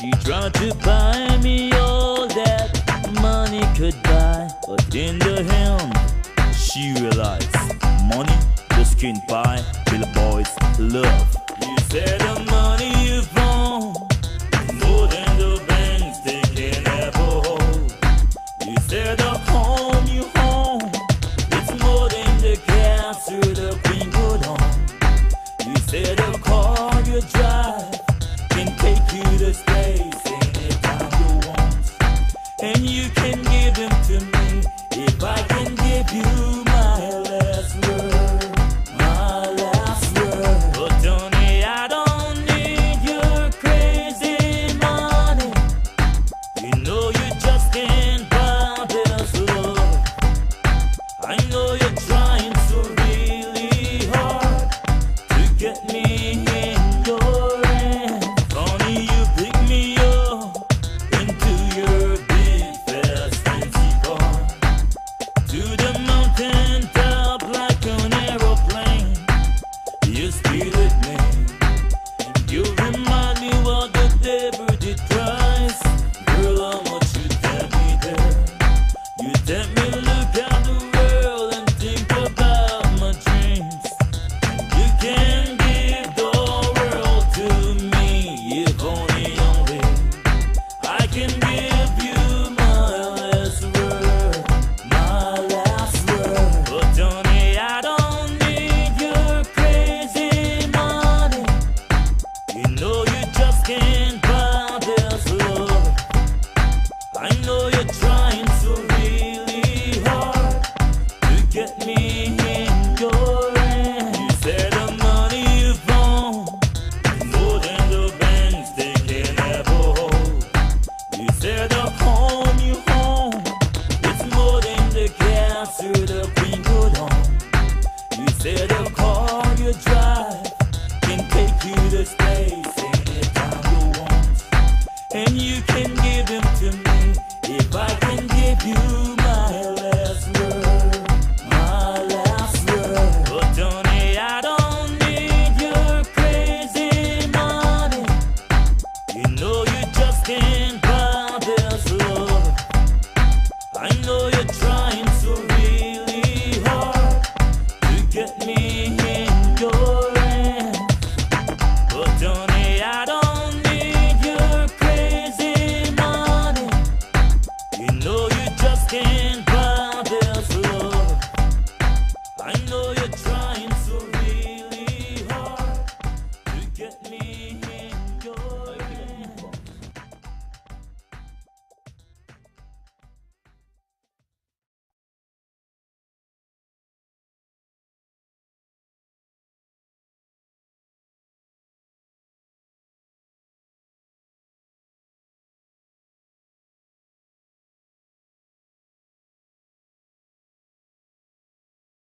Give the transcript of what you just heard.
She tried to buy me all that money could buy, but in the end, she realized money just can't buy little boys' love. You said the money you found is more than the banks they can ever hold. You said the home you own, it's more than the castle the queen could own. You said the car you drive can take you to space anytime you want, and you can give them to me if I can give you my last word, my last word. But Tony, I don't need your crazy money. You know you just can't buy this love. I know you're trying so really hard to get me in your hand. Funny, you pick me up into your big fast fancy car, to the mountain top like an aeroplane. You speed with me, you remind me what the devil did price. Girl, how much you tell me there. You tell me look at the world and think about my dreams. You can give the world to me if only I can give you my last word, my last word. But Tony, I don't need your crazy money. You know you just can't buy this love. I know you're trying so really hard to get me in your hand. You said